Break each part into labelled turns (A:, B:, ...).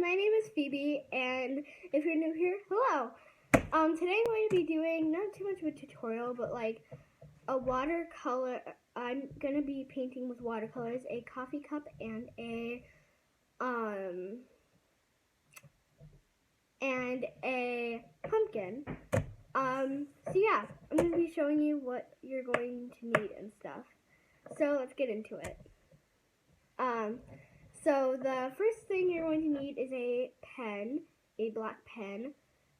A: my name is Phoebe, and if you're new here, hello. Today I'm going to be doing not too much of a tutorial, but like a watercolor. I'm gonna be painting with watercolors, a coffee cup, and a pumpkin. So yeah, I'm gonna be showing you what you're going to need and stuff. So let's get into it. So the first thing you're going to need is a pen, a black pen,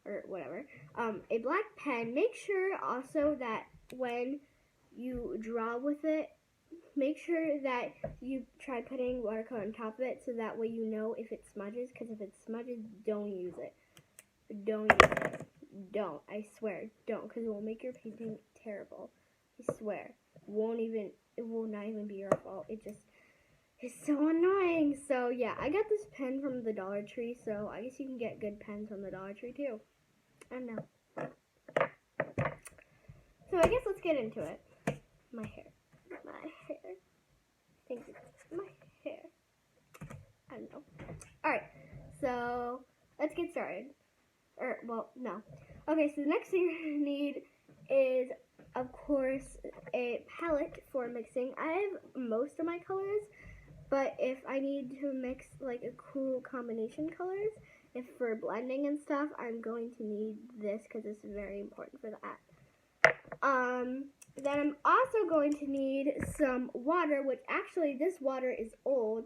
A: or whatever. A black pen. Make sure also that when you draw with it, make sure that you try putting watercolor on top of it so that way you know if it smudges, because if it smudges, don't use it. Don't use it. Don't. I swear, don't, because it will make your painting terrible. I swear. It will not even be your fault. It's so annoying. So yeah, I got this pen from the Dollar Tree, so I guess you can get good pens from the Dollar Tree too. I don't know. So I guess let's get into it. My hair. I think it's my hair. I don't know. Alright, so let's get started. No. Okay, so the next thing you're going to need is, of course, a palette for mixing. I have most of my colors, but if I need to mix like a cool combination colors, if for blending and stuff, I'm going to need this because it's very important for that. Then I'm also going to need some water, which actually this water is old.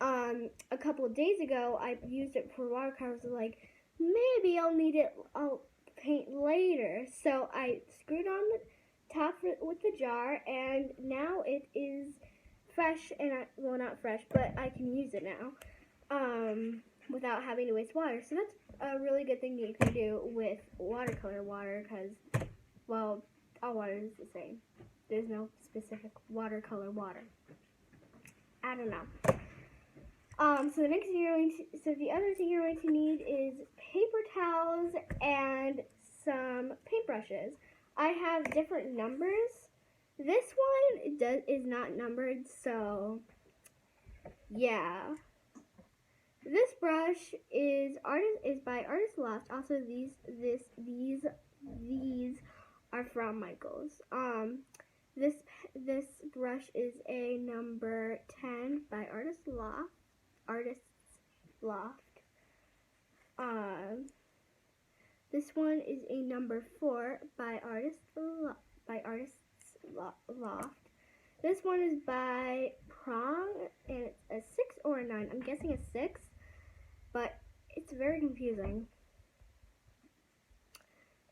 A: A couple of days ago, I used it for watercolors. Like, maybe I'll paint later. So I screwed on the top with the jar, and now it is fresh, and well, not fresh, but I can use it now without having to waste water. So that's a really good thing that you can do with watercolor water, because, well, all water is the same. There's no specific watercolor water. I don't know. So the other thing you're going to need is paper towels and some paintbrushes. I have different numbers. This one is not numbered, so yeah. This brush is by Artist Loft. Also, these are from Michaels. This brush is a number 10 by Artist Loft. This one is a number 4 by Artist Loft. This one is by Prong, and it's a 6 or a 9. I'm guessing a 6, but it's very confusing.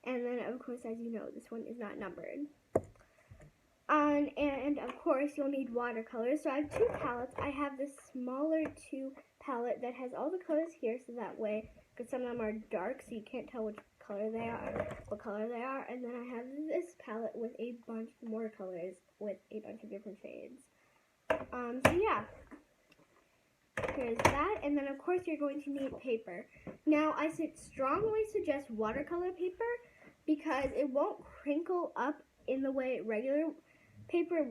A: And then, of course, as you know, this one is not numbered. And of course, you'll need watercolors. So I have 2 palettes. I have this smaller 2 palette that has all the colors here, so that way, because some of them are dark, so you can't tell what color they are. And then I have this palette with a bunch more colors with a bunch of different shades. So yeah, here's that. And then, of course, you're going to need paper. Now, I strongly suggest watercolor paper because it won't crinkle up in the way regular paper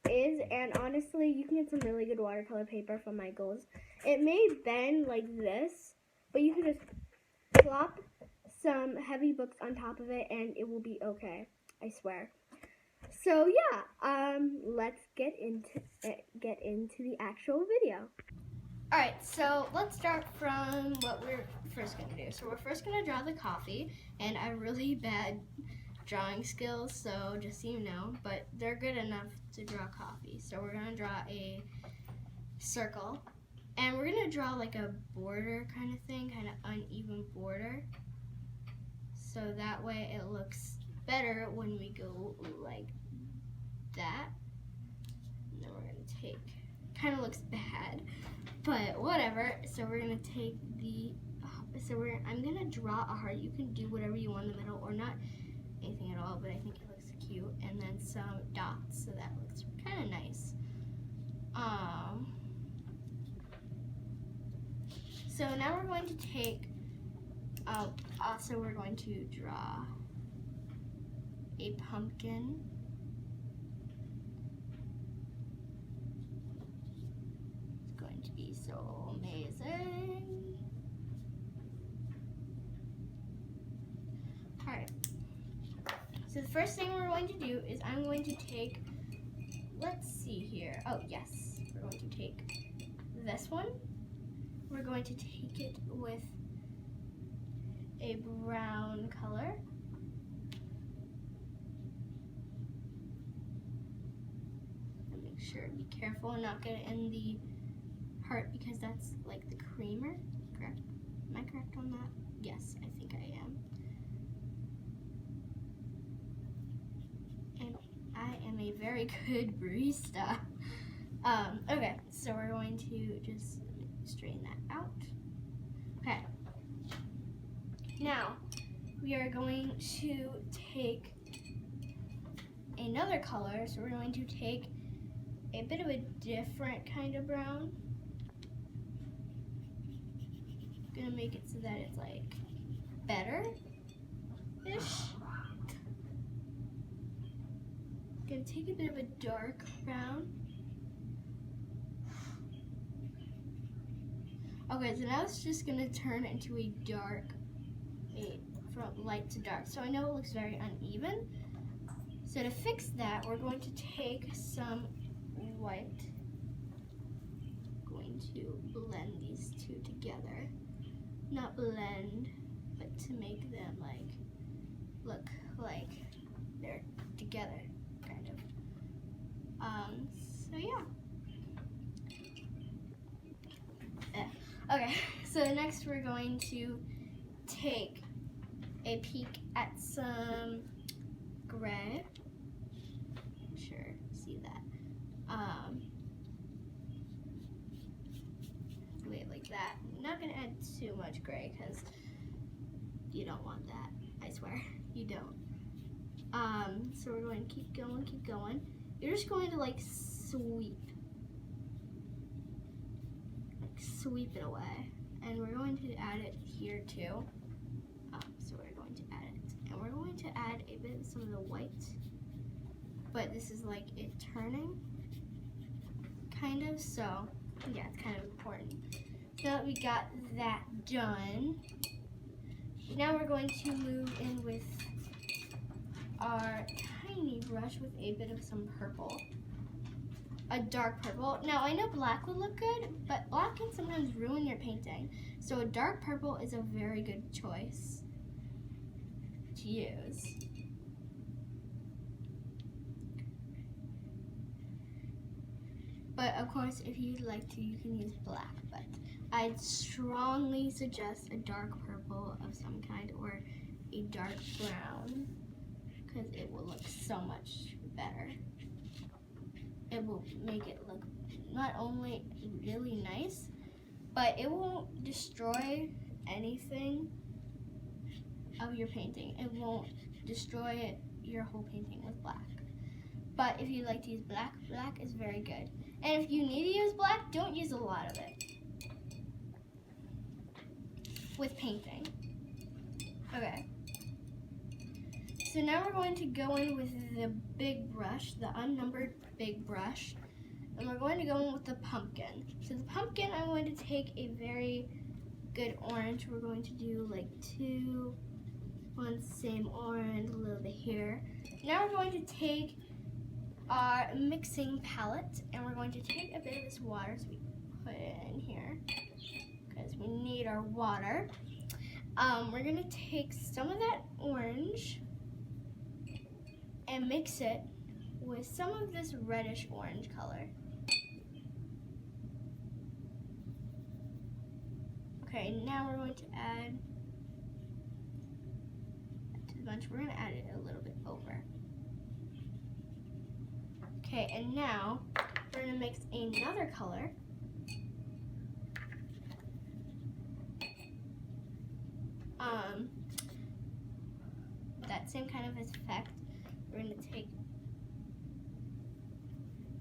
A: is, and honestly, you can get some really good watercolor paper from Michaels. It may bend like this, but you can just plop some heavy books on top of it, and it will be okay. I swear. So yeah, let's get into the actual video. All right, so let's start from what we're first gonna do. So we're first gonna draw the coffee, and I have really bad drawing skills, so just so you know, but they're good enough to draw coffee. So we're gonna draw a circle, and we're gonna draw like a border kind of thing, kind of uneven border, so that way it looks better when we go like that. And then we're gonna take, kind of looks bad, but whatever. So we're gonna take I'm gonna draw a heart. You can do whatever you want in the middle, or not anything at all, but I think it looks cute. And then some dots, so that looks kind of nice. So now we're going to take, also we're going to draw a pumpkin. It's going to be so amazing. first thing we're going to do is I'm going to take, let's see here. Oh, yes. We're going to take this one. We're going to take it with a brown color. And make sure, be careful and not get it in the heart because that's like the creamer, correct? Am I correct on that? Yes, I think I am. And I am a very good barista. Okay, so we're going to just straighten that out. Okay. Now, we are going to take another color. So we're going to take a bit of a different kind of brown. I'm gonna make it so that it's like better-ish. Gonna take a bit of a dark brown. Okay, so now it's just gonna turn into a dark, from light to dark. So I know it looks very uneven. So to fix that, we're going to take some white. Going to blend these two together. Not blend, but to make them like look like they're together, kind of. So yeah. Okay, so next we're going to take a peek at some gray. Sure, see that. Wait, like that. I'm not gonna add too much gray because you don't want that. I swear, you don't. So we're going to keep going, keep going. You're just going to like sweep it away, and we're going to add it here too. So we're going to add it, and we're going to add a bit of some of the white, but this is like it turning, kind of. So yeah, it's kind of important. Now that we got that done, now we're going to move in with our tiny brush with a bit of some purple. A dark purple. Now I know black would look good, but black can sometimes ruin your painting. So a dark purple is a very good choice to use. But of course, if you'd like to, you can use black, but I'd strongly suggest a dark purple of some kind or a dark brown because it will look so much better. It will make it look not only really nice, but it won't destroy anything of your painting. It won't destroy your whole painting with black. But if you like to use black, black is very good. And if you need to use black, don't use a lot of it with painting. Okay. So now we're going to go in with the big brush, the unnumbered big brush, and we're going to go in with the pumpkin. So the pumpkin, I'm going to take a very good orange. We're going to do like one same orange, a little bit here. Now we're going to take our mixing palette, and we're going to take a bit of this water, so we put it in here, because we need our water. We're going to take some of that orange, and mix it with some of this reddish orange color. Okay, now we're going to add to the bunch. We're going to add it a little bit over. Okay, and now we're going to mix another color. That same kind of effect. We're going to take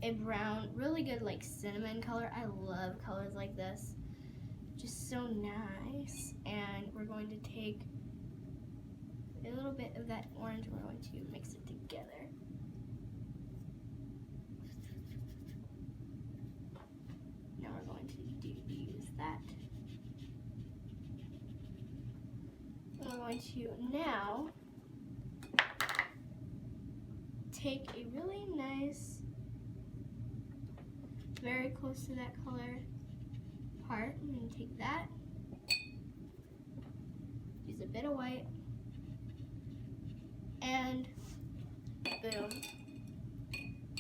A: a brown, really good like cinnamon color. I love colors like this. Just so nice. And we're going to take a little bit of that orange and we're going to mix it together. Now we're going to use that. And we're going to now take a really nice, very close to that color part. I'm going to take that, use a bit of white, and boom.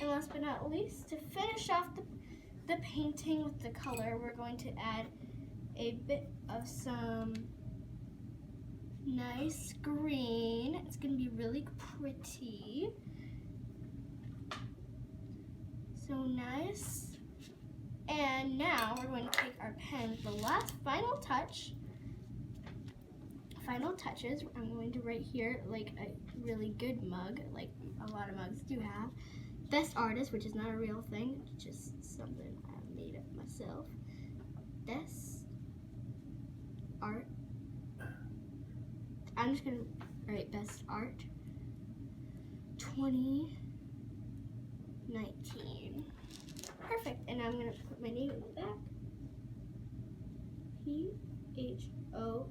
A: And last but not least, to finish off the painting with the color, we're going to add a bit of some nice green. It's going to be really pretty. So nice. And now we're going to take our pen, the last final touches. I'm going to write here like a really good mug, like a lot of mugs do have. Best artist, which is not a real thing, it's just something I made up myself. Best art. I'm just gonna write best art 2019. Perfect. And I'm gonna put my name in the back. PHOEBEEEDSTROM.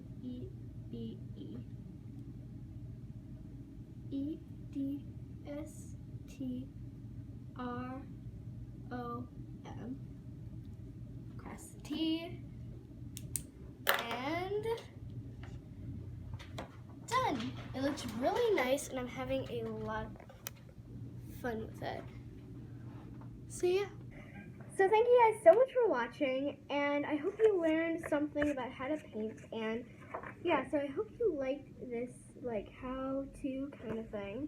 A: Cross the T. And done. It looks really nice, and I'm having a lot of fun with it. So yeah. So thank you guys so much for watching, and I hope you learned something about how to paint. And yeah, so I hope you liked this like how-to kind of thing.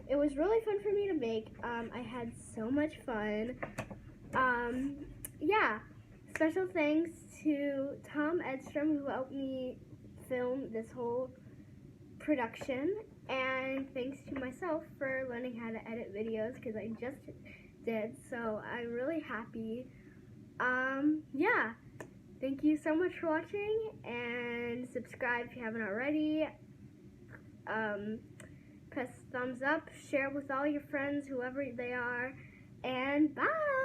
A: It was really fun for me to make. I had so much fun. Yeah, special thanks to Tom Edstrom, who helped me film this whole production, and thanks to myself for learning how to edit videos, because I just did, so I'm really happy. Yeah, thank you so much for watching, and subscribe if you haven't already. Press thumbs up, share with all your friends, whoever they are, and bye!